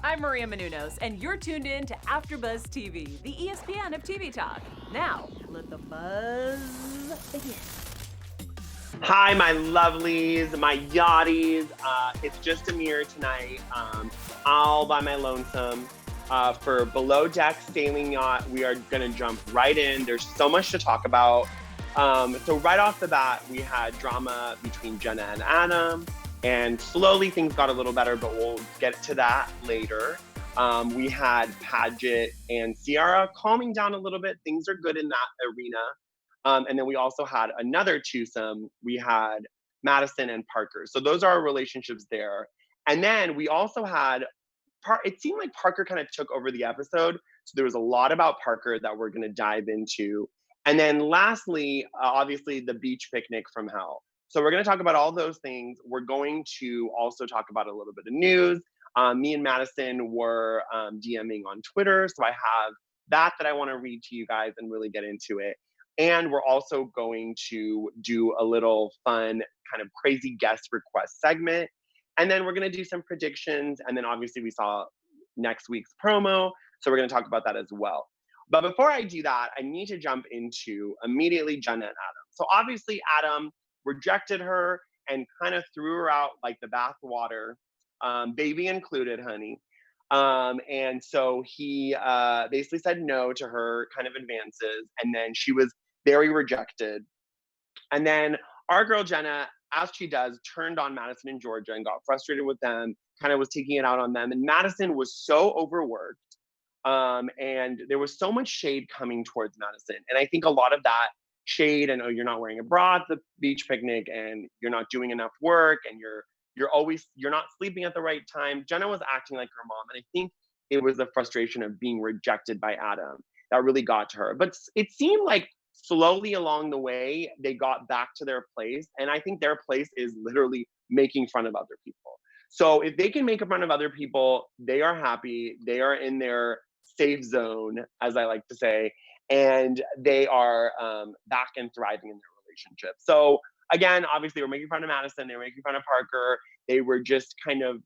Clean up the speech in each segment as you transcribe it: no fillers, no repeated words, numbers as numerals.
I'm Maria Menounos, and you're tuned in to AfterBuzz TV, the ESPN of TV talk. Now, let the buzz begin. Hi, my lovelies, my yachties. It's just Amir tonight, all by my lonesome. For Below Deck Sailing Yacht, we are going to jump right in. There's so much to talk about. So right off the bat, we had drama between Jenna and Adam, and slowly things got a little better, but we'll get to that later. We had Paget and Ciara calming down a little bit. Things are good in that arena. And then we also had another twosome. We had Madison and Parker. So those are our relationships there. And then we also had, it seemed like Parker kind of took over the episode. So there was a lot about Parker that we're going to dive into. And then lastly, obviously, the beach picnic from hell. So we're going to talk about all those things. We're going to also talk about a little bit of news. Me and Madison were DMing on Twitter. So I have that I want to read to you guys and really get into it. And we're also going to do a little fun kind of crazy guest request segment. And then we're going to do some predictions. And then obviously we saw next week's promo. So we're going to talk about that as well. But before I do that, I need to jump into immediately Jenna and Adam. So obviously Adam rejected her and kind of threw her out like the bath water, baby included, honey. And so he basically said no to her kind of advances. And then she was very rejected. And then our girl Jenna, as she does, turned on Madison and Georgia and got frustrated with them, kind of was taking it out on them. And Madison was so overworked. And there was so much shade coming towards Madison. And I think a lot of that shade and, oh, you're not wearing a bra at the beach picnic and you're not doing enough work and you're not sleeping at the right time. Jenna was acting like her mom. And I think it was the frustration of being rejected by Adam that really got to her. But it seemed like slowly along the way, they got back to their place. And I think their place is literally making fun of other people. So if they can make fun of other people, they are happy. They are in their safe zone, as I like to say, and they are back and thriving in their relationship. So again, obviously, we're making fun of Madison. They were making fun of Parker. They were just kind of,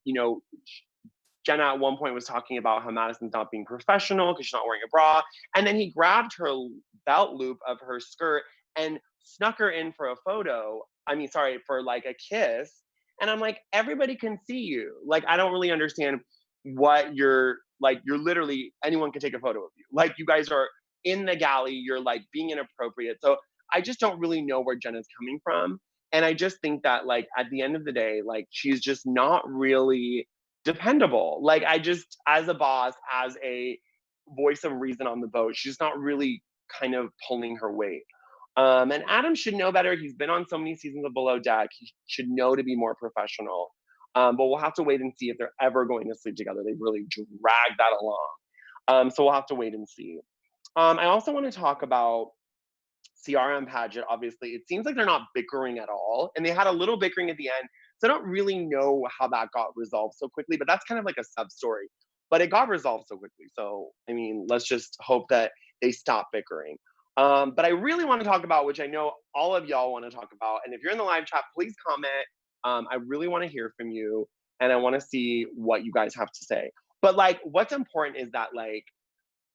Jenna at one point was talking about how Madison's not being professional because she's not wearing a bra. And then he grabbed her belt loop of her skirt and snuck her in for a photo. For like a kiss. And I'm like, everybody can see you. Like, I don't really understand what you're literally, anyone can take a photo of you. Like, you guys are in the galley, you're like being inappropriate. So I just don't really know where Jenna's coming from. And I just think that, like, at the end of the day, like, she's just not really dependable. Like, I just, as a boss, as a voice of reason on the boat, she's not really kind of pulling her weight. And Adam should know better. He's been on so many seasons of Below Deck. He should know to be more professional. But we'll have to wait and see if they're ever going to sleep together. They really dragged that along. So we'll have to wait and see. I also want to talk about Ciara and Paget. Obviously, it seems like they're not bickering at all. And they had a little bickering at the end. So I don't really know how that got resolved so quickly, but that's kind of like a sub story. But it got resolved so quickly. So, I mean, let's just hope that they stop bickering. But I really want to talk about, which I know all of y'all want to talk about. And if you're in the live chat, please comment. I really want to hear from you. And I want to see what you guys have to say. But like, what's important is that, like,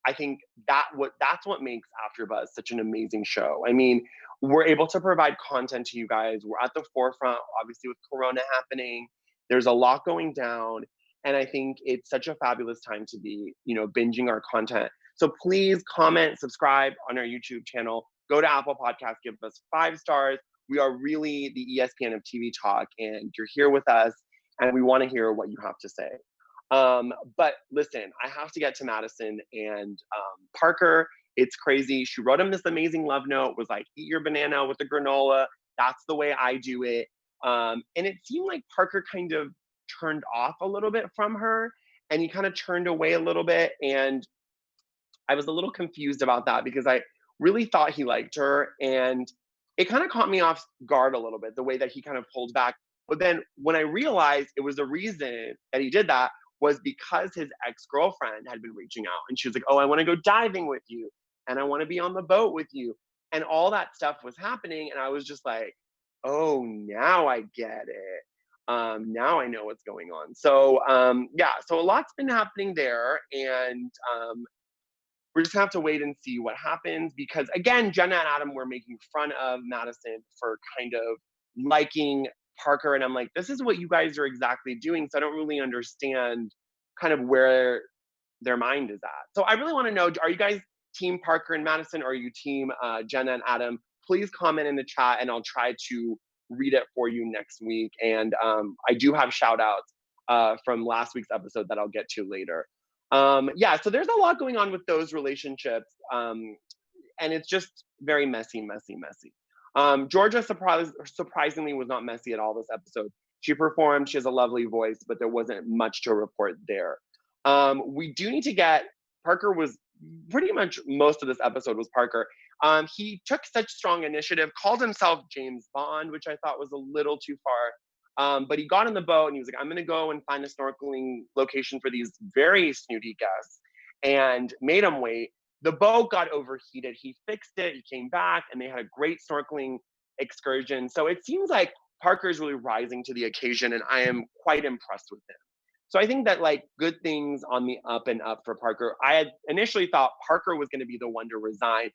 I think that's what makes AfterBuzz such an amazing show. I mean, we're able to provide content to you guys. We're at the forefront, obviously, with Corona happening. There's a lot going down, and I think it's such a fabulous time to be, binging our content. So please comment, subscribe on our YouTube channel. Go to Apple Podcasts, give us 5 stars. We are really the ESPN of TV talk, and you're here with us, and we want to hear what you have to say. But listen, I have to get to Madison and Parker. It's crazy. She wrote him this amazing love note, was like, eat your banana with the granola. That's the way I do it. And it seemed like Parker kind of turned off a little bit from her and he kind of turned away a little bit. And I was a little confused about that because I really thought he liked her. And it kind of caught me off guard a little bit, the way that he kind of pulled back. But then when I realized it was the reason that he did that was because his ex-girlfriend had been reaching out and she was like, oh, I want to go diving with you and I want to be on the boat with you. And all that stuff was happening. And I was just like, oh, now I get it. Now I know what's going on. So yeah, so a lot's been happening there, and we're just gonna have to wait and see what happens because again, Jenna and Adam were making fun of Madison for kind of liking Parker, and I'm like, this is what you guys are exactly doing. So I don't really understand kind of where their mind is at. So I really want to know: are you guys team Parker and Madison, or are you team Jenna and Adam? Please comment in the chat, and I'll try to read it for you next week. And I do have shout outs from last week's episode that I'll get to later. Yeah, so there's a lot going on with those relationships, and it's just very messy, messy, messy. Georgia surprisingly was not messy at all this episode. She performed. She has a lovely voice, but there wasn't much to report there. We do need to get Parker was pretty much most of this episode was Parker. He took such strong initiative, called himself James Bond, which I thought was a little too far. But he got in the boat and he was like, I'm going to go and find a snorkeling location for these very snooty guests, and made them wait. The boat got overheated. He fixed it. He came back and they had a great snorkeling excursion. So it seems like Parker's really rising to the occasion, and I am quite impressed with him. So I think that like good things on the up and up for Parker. I had initially thought Parker was going to be the one to resign,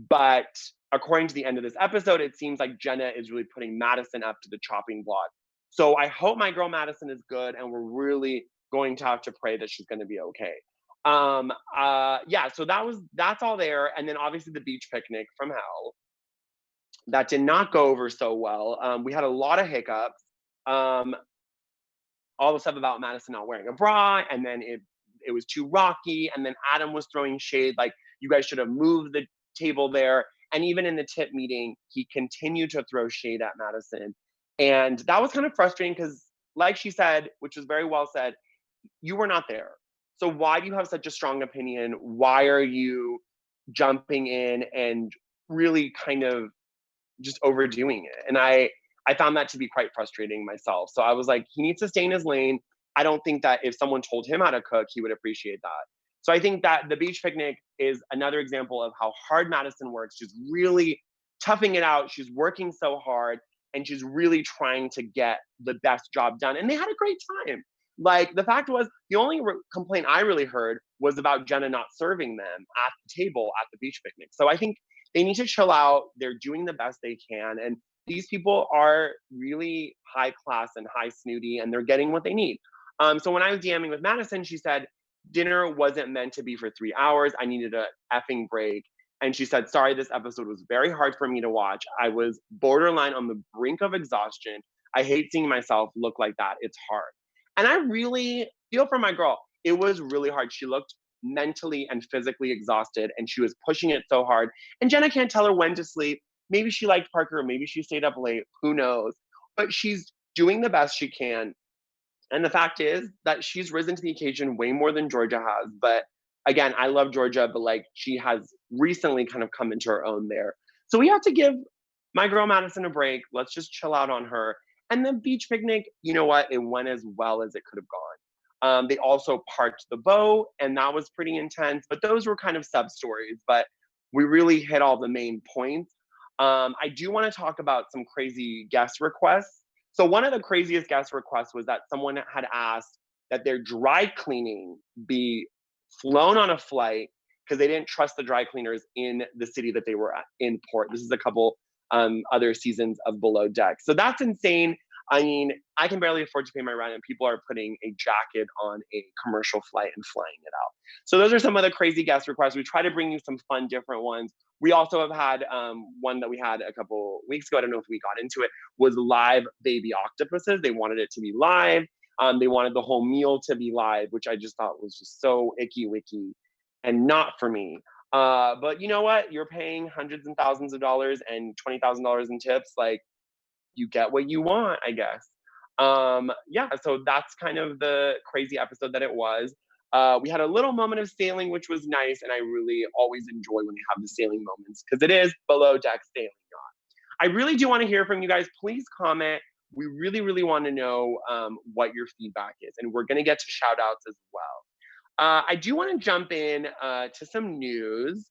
but according to the end of this episode, it seems like Jenna is really putting Madison up to the chopping block. So I hope my girl Madison is good, and we're really going to have to pray that she's going to be okay. Yeah, so that's all there. And then obviously the beach picnic from hell. That did not go over so well. We had a lot of hiccups. All the stuff about Madison not wearing a bra, and then it was too rocky, and then Adam was throwing shade like you guys should have moved the table there. And even in the tip meeting, he continued to throw shade at Madison. And that was kind of frustrating because, like she said, which was very well said, you were not there. So why do you have such a strong opinion? Why are you jumping in and really kind of just overdoing it? And I found that to be quite frustrating myself. So I was like, he needs to stay in his lane. I don't think that if someone told him how to cook, he would appreciate that. So I think that the beach picnic is another example of how hard Madison works. She's really toughing it out. She's working so hard, and she's really trying to get the best job done. And they had a great time. Like the fact was, the only complaint I really heard was about Jenna not serving them at the table at the beach picnic. So I think they need to chill out. They're doing the best they can. And these people are really high class and high snooty, and they're getting what they need. So when I was DMing with Madison, she said, dinner wasn't meant to be for 3 hours. I needed a effing break. And she said, sorry, this episode was very hard for me to watch. I was borderline on the brink of exhaustion. I hate seeing myself look like that. It's hard. And I really feel for my girl. It was really hard. She looked mentally and physically exhausted, and she was pushing it so hard. And Jenna can't tell her when to sleep. Maybe she liked Parker. Maybe she stayed up late. Who knows? But she's doing the best she can. And the fact is that she's risen to the occasion way more than Georgia has. But again, I love Georgia, but like she has recently kind of come into her own there. So we have to give my girl Madison a break. Let's just chill out on her. And the beach picnic, you know what? It went as well as it could have gone. They also parked the boat, and that was pretty intense. But those were kind of sub stories. But we really hit all the main points. I do want to talk about some crazy guest requests. So one of the craziest guest requests was that someone had asked that their dry cleaning be flown on a flight because they didn't trust the dry cleaners in the city that they were at, in port. This is a couple other seasons of Below Deck. So that's insane. I mean, I can barely afford to pay my rent, and people are putting a jacket on a commercial flight and flying it out. So those are some of the crazy guest requests. We try to bring you some fun, different ones. We also have had one that we had a couple weeks ago. I don't know if we got into it. Was live baby octopuses. They wanted it to be live. They wanted the whole meal to be live, which I just thought was just so icky wicky and not for me. But you know what? You're paying hundreds and thousands of dollars and $20,000 in tips. Like, you get what you want, I guess. Yeah, so that's kind of the crazy episode that it was. We had a little moment of sailing, which was nice, and I really always enjoy when you have the sailing moments because it is Below Deck sailing yacht. I really do want to hear from you guys. Please comment. We really, really want to know what your feedback is, and we're going to get to shout outs as well. I do want to jump in to some news.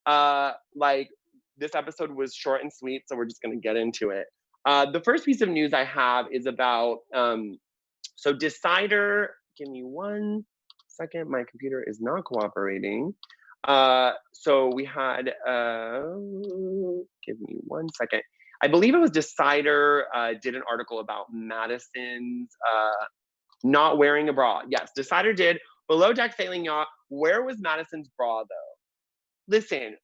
Like, this episode was short and sweet, so we're just going to get into it. The first piece of news I have is about, so Decider, give me 1 second, my computer is not cooperating. So we had, give me 1 second. I believe it was Decider did an article about Madison's not wearing a bra. Yes, Decider did. Below deck sailing yacht. Where was Madison's bra though? Listen,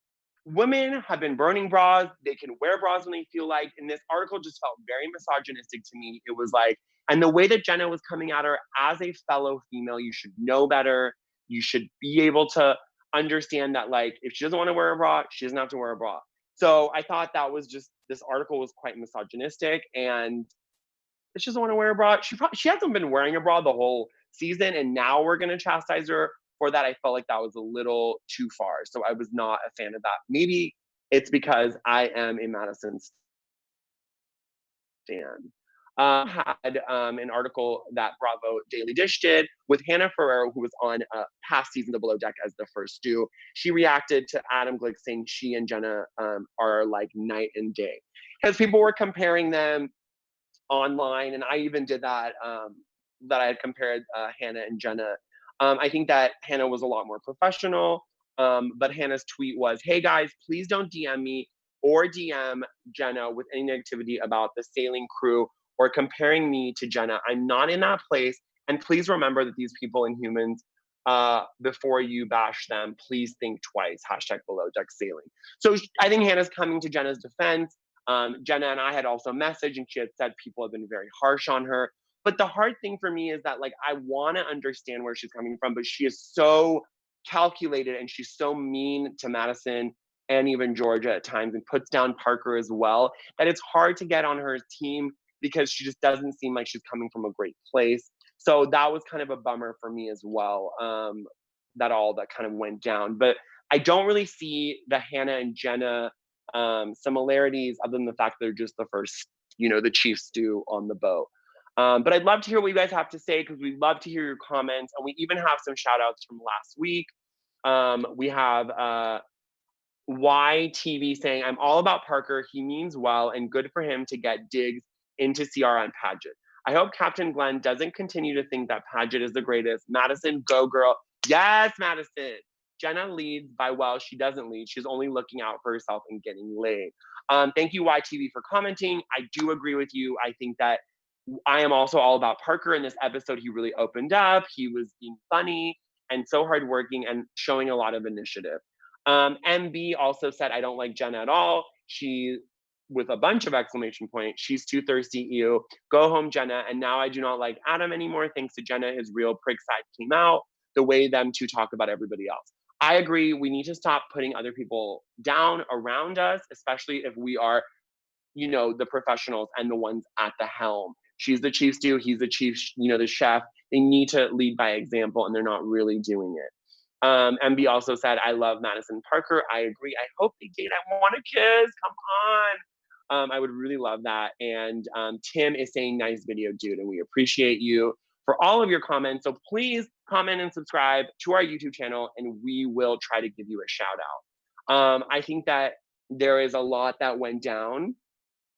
women have been burning bras. They can wear bras when they feel like. And this article just felt very misogynistic to me. It was like, and the way that Jenna was coming at her as a fellow female, you should know better. You should be able to understand that, like, if she doesn't want to wear a bra, she doesn't have to wear a bra. So I thought that was just, this article was quite misogynistic. And if she doesn't want to wear a bra, she hasn't been wearing a bra the whole season. And now we're going to chastise her for that. I felt like that was a little too far. So I was not a fan of that. Maybe it's because I am a Madison stan. Had an article that Bravo Daily Dish did with Hannah Ferrero, who was on past seasons of Below Deck as the first stew. She reacted to Adam Glick saying she and Jenna are like night and day. Because people were comparing them online, and I even did that, that I had compared Hannah and Jenna. I think that Hannah was a lot more professional, but Hannah's tweet was, "Hey guys, please don't DM me or DM Jenna with any negativity about the sailing crew or comparing me to Jenna. I'm not in that place, and please remember that these people and humans, before you bash them, please think twice, hashtag below deck sailing." So I think Hannah's coming to Jenna's defense. Jenna and I had also messaged, and she had said people have been very harsh on her. But the hard thing for me is that, like, I want to understand where she's coming from, but she is so calculated and she's so mean to Madison and even Georgia at times, and puts down Parker as well, that it's hard to get on her team because she just doesn't seem like she's coming from a great place. So that was kind of a bummer for me as well, that all that kind of went down. But I don't really see the Hannah and Jenna similarities other than the fact that they're just the first, the chief stew on the boat. But I'd love to hear what you guys have to say, because we love to hear your comments. And we even have some shout outs from last week. We have YTV saying, "I'm all about Parker. He means well, and good for him to get digs into Ciara and Paget. I hope Captain Glenn doesn't continue to think that Paget is the greatest. Madison, go girl." Yes, Madison. Jenna leads by, well, she doesn't lead. She's only looking out for herself and getting laid. Thank you, YTV, for commenting. I do agree with you. I think that I am also all about Parker. In this episode, he really opened up. He was being funny and so hardworking and showing a lot of initiative. MB also said, "I don't like Jenna at all. She," with a bunch of exclamation points, "she's too thirsty, ew. Go home, Jenna. And now I do not like Adam anymore. Thanks to Jenna, his real prick side came out. The way them two talk about everybody else." I agree. We need to stop putting other people down around us, especially if we are, the professionals and the ones at the helm. She's the chief stew. He's the chief, the chef. They need to lead by example, and they're not really doing it. MB also said, "I love Madison Parker." I agree. I hope they date. I want a kiss. Come on. I would really love that. And Tim is saying, "Nice video, dude." And we appreciate you for all of your comments. So please comment and subscribe to our YouTube channel, and we will try to give you a shout out. I think that there is a lot that went down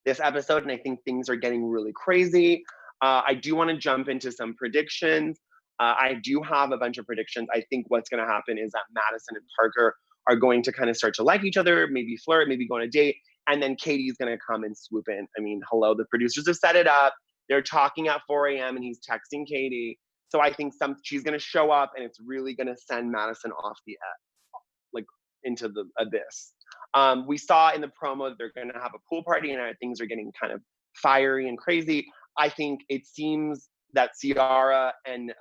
this episode, and I think things are getting really crazy. I do want to jump into some predictions. I do have a bunch of predictions. I think what's going to happen is that Madison and Parker are going to kind of start to like each other, maybe flirt, maybe go on a date, and then Katie's going to come and swoop in. I mean, hello, the producers have set it up. They're talking at 4 a.m. and he's texting Katie. So I think she's going to show up, and it's really going to send Madison off the edge, like into the abyss. We saw in the promo that they're going to have a pool party, and things are getting kind of fiery and crazy. I think it seems that Ciara and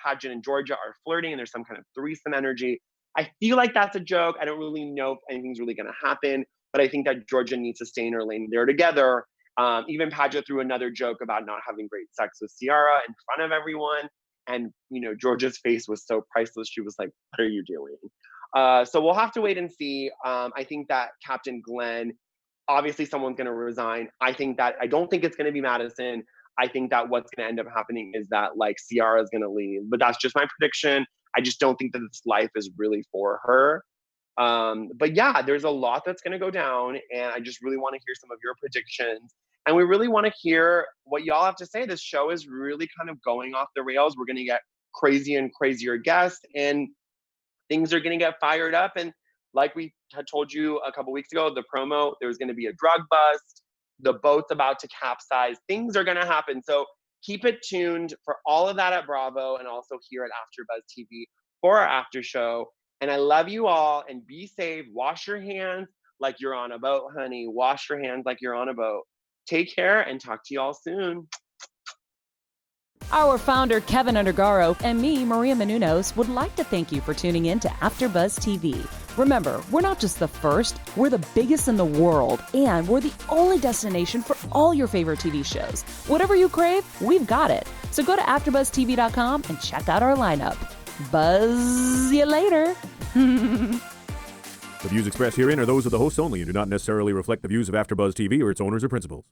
Paget and Georgia are flirting, and there's some kind of threesome energy. I feel like that's a joke. I don't really know if anything's really going to happen, but I think that Georgia needs to stay in her lane. They're together. Even Paget threw another joke about not having great sex with Ciara in front of everyone. And, Georgia's face was so priceless. She was like, "What are you doing?" So we'll have to wait and see. I think that Captain Glenn, obviously someone's going to resign. I don't think it's going to be Madison. I think that what's going to end up happening is that, like, Ciara is going to leave. But that's just my prediction. I just don't think that this life is really for her. But yeah, there's a lot that's going to go down, and I just really want to hear some of your predictions. And we really want to hear what y'all have to say. This show is really kind of going off the rails. We're going to get crazy and crazier guests, and things are going to get fired up. And like we had told you a couple weeks ago, the promo, there's going to be a drug bust. The boat's about to capsize. Things are going to happen. So keep it tuned for all of that at Bravo and also here at AfterBuzz TV for our after show. And I love you all, and be safe. Wash your hands like you're on a boat, honey. Wash your hands like you're on a boat. Take care and talk to y'all soon. Our founder, Keven Undergaro, and me, Maria Menounos, would like to thank you for tuning in to AfterBuzz TV. Remember, we're not just the first, we're the biggest in the world, and we're the only destination for all your favorite TV shows. Whatever you crave, we've got it. So go to AfterBuzzTV.com and check out our lineup. Buzz you later. The views expressed herein are those of the hosts only and do not necessarily reflect the views of AfterBuzz TV or its owners or principals.